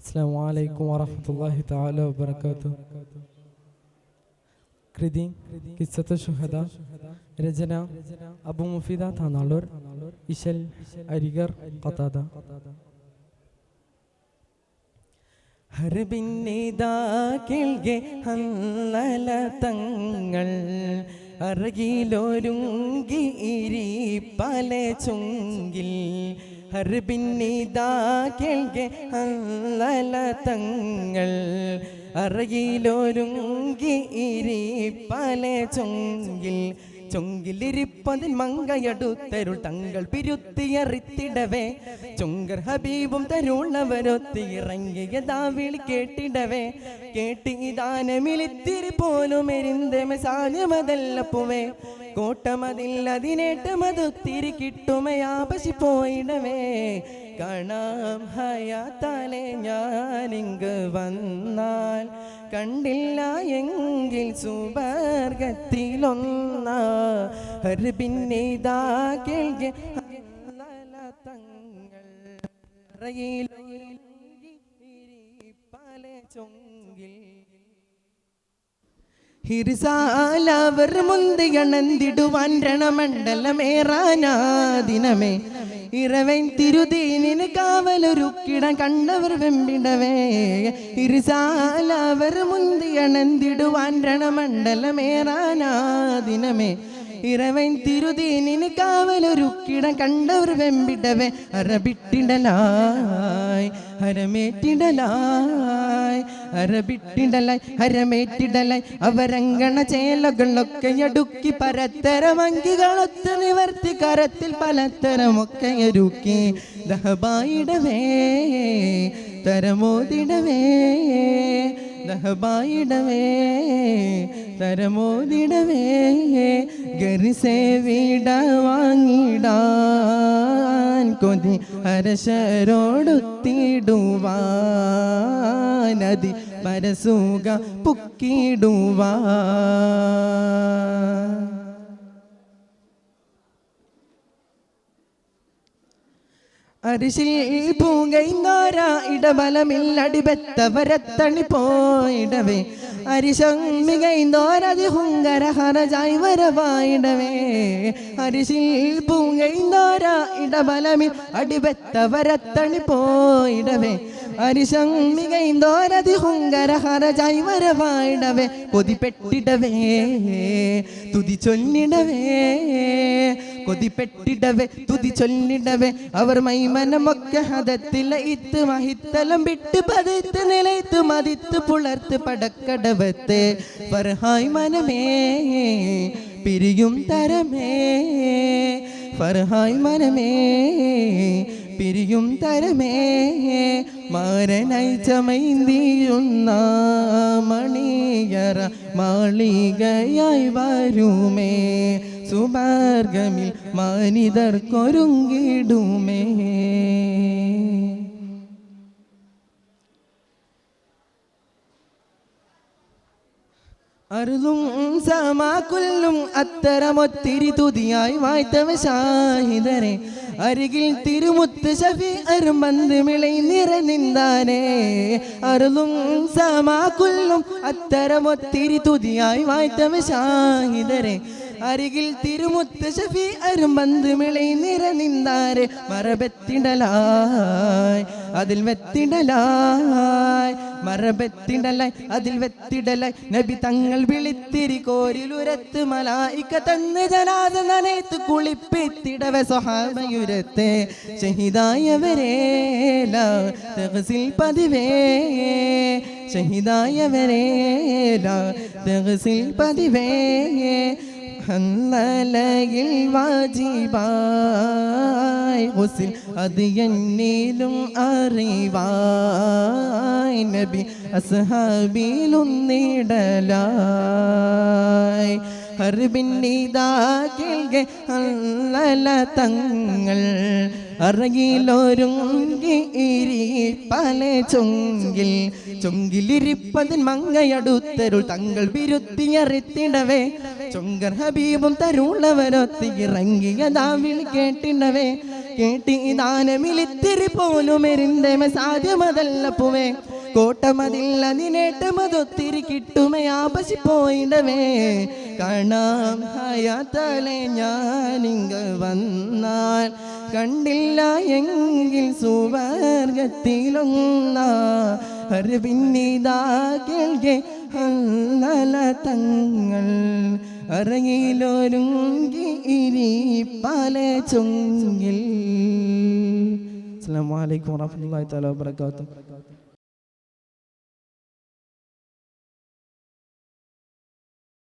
അസ്സലാമു അലൈക്കും വറഹ്മത്തുള്ളാഹി തആല വബറകാതുഹു. കൃതി ഖിസ്സത്തു ശുഹദ, രചന അബു മുഫീദ താനാളൂർ, ഇശൽ അരിഗർ ഖതാദ. ഹർബിന്നിദാ കേൾക്കെ ഹന്നല തങ്ങൾ അറകിലൊരുങ്ങി ഇരിപ്പല ചുങ്കിൽ. ഹർബിന്നിദാ കേൾക്കെ ഹന്നല തങ്ങൾ അറകിലൊരുങ്ങി ഇരിപ്പല ചുങ്കിൽ. ചൊങ്കിലിരിപ്പതിൽ മങ്കയടുത്തരുൾ തങ്ങൾ പിരുത്തിയറിത്തിടവേ ചൊങ്കർ ഹബീബും തരുള്ളവരൊത്തിയിറങ്ങിയതാ വിളി കേട്ടിടവേ. കേട്ടി ദാനമിലിത്തിരി പോലും എരിന്തമെ സാധ്യമതല്ലപ്പുവേ കോട്ടമതില്ലതിനേട്ടമതൊത്തിരി കിട്ടുമയാപശി പോയിടവേ. കാണാം ഹയാത്താലെ ഞാനിങ്ങ് വന്നാൽ കണ്ടില്ല എങ്കിൽ സുവർഗത്തിലൊന്ന. ഹർബിന്നിദാ കേൾക്കെ തങ്ങൾ ചൊങ്കിൽ. ഹിർസാലവർ മുന്തിയണന്തിടുവാൻ രണമണ്ഡലമേറാനാദിനമേ ഇറവൻ തിരുദീനിന് കാവലൊരുക്കിട കണ്ടവർ വെമ്പിടവേ. ഹിർസാലവർ മുന്തിയണന്തിടുവാൻ രണമണ്ഡലമേറാനാദിനമേ ഇറവൻ തിരുദീനിന് കാവലൊരുക്കിട കണ്ടവർ വെമ്പിടവേ. അറബിട്ടിടലായി ഹരമേറ്റിടലായി അറബിട്ടിടലായി ഹരമേറ്റിടലായി അവരങ്കണ ചേലകളൊക്കെ അടുക്കി പരത്തരം അങ്കികളൊത്ത് നിവർത്തി കരത്തിൽ പലതരമൊക്കെ ഒരുക്കി. ദഹബായിടവേ തരമോദിടവേ ദഹബായിടവേ തരമോദിടവേ. ഗരിസേ വീട വാങ്ങിടാൻ കൊതി അരശരോടൊത്തിടുവാൻ അതി പരസുക പുക്കിടുവാൻ. അരിശിൽ പൂങ്കൈന്താര ഇടബലമില്ലടിബെത്തവരത്തണി പോയിടവേ. അരിശമികൈന്തോരതി ഹുങ്കര ഹരജായി വരവായിടവേ. അരിശിൽ പൂങ്കൈന്താര ഇടബലമിൽ അടിബെത്തവരത്തണി പോയിടവേ. അരിശമികൈന്തോരതി ഹുങ്കര ഹരജായി വരവായിടവേ. കൊതിപ്പെട്ടിടവേ തുതി ചൊല്ലിടവേ കൊതിപ്പെട്ടിടവേ തുതി ചൊല്ലിടവേ. അവർ മൈമനമൊക്കെ ഹദത്തില ഇത്ത് മഹിത്തലം വിട്ട് പതിത്ത് നിലത്ത് മതിത്ത് പുലർത്ത് പടക്കടവത്തെ. ഫർഹായ് മനമേ പിരിയും തരമേ ഫർഹായ് മനമേ പിരിയും തരമേ. മാരനായി ചമൈന്തിയുന്ന മണിയറ മാളികയായി വരുമേ. സുമാർഗമിൽ മാനിതർക്കൊരുങ്ങിടുമേ. അറുതും സമാക്കുല്ലും അത്തരമൊത്തിരി തുതിയായി വായ്ത്തവ ഷാഹിദരെ. അരികിൽ തിരുമുത്ത് ഷഫി അരുമന്ത് മിളി നിറനിന്താനേ. അറുതും സമാക്കുല്ലും അത്തരമൊത്തിരി തുതിയായി വായ്ത്തവ ഷാഹിദരെ. അരികിൽ തിരുമുത്ത് ഷഫി അരുമന്ത് മിളി നിറനിന്താരെ. മറബെത്തിടലായി അതിൽ വെത്തിടലായി മറബെത്തിടലായി അതിൽ വെത്തിടലായി. നബി തങ്ങൾ വിളിത്തിരി കോരിലുരത്ത് മലായിക തന്ന് ജനാദ നനയത്ത് കുളിപ്പിത്തിടവെ സ്വഹാബയുരത്തെ. ഷഹിദായവരേല തഗ്സിൽ പതിവേ ഷഹിദായവരേല തഗ്സിൽ പതിവേ. ഹന്നലയിൽ വാജിബായി ഹുസ്ൻ അത് എന്നിലും അറിവായി. നബി അസ്ഹാബിലൊന്നിടലായി. ഹർബിന്നിദാ കേൾക്കെ ഹന്നല തങ്ങൾ അറകിലൊരുങ്ങി ഇരിപ്പല ചൊങ്കിൽ. ചൊങ്കിലിരിപ്പതിൽ മങ്കയടുത്തരുൾ തങ്ങൾ വിരുത്തിയറിത്തിടവേ. ചൊങ്കർ ഹബീബും തരുള്ളവരൊത്തിയിറങ്ങിയതാ വിളി കേട്ടിടവേ. കേട്ടി ദാനമിലിത്തിരി പോലും എരിന്തമ സാധ്യമതല്ല പൂവേ കോട്ടമതില്ല നിനേട്ടമതൊത്തിരി കിട്ടുമേ ആപശിപ്പോയിടവേ കാണാം ഹയാത്തലെ ഞാനിങ്ങ വന്നാൽ കണ്ടില്ല എങ്കിൽ സുവർഗത്തിലൊന്ന പിന്നിതാ കേൾക്കെ നല്ല തങ്ങൾ അറങ്ങിലൊരുങ്ങി ഇരിപ്പാല ചൊങ്കിൽ. അസ്സലാമു അലൈക്കും വറഹ്മത്തുള്ളാഹി തആല വബറകാതുഹു.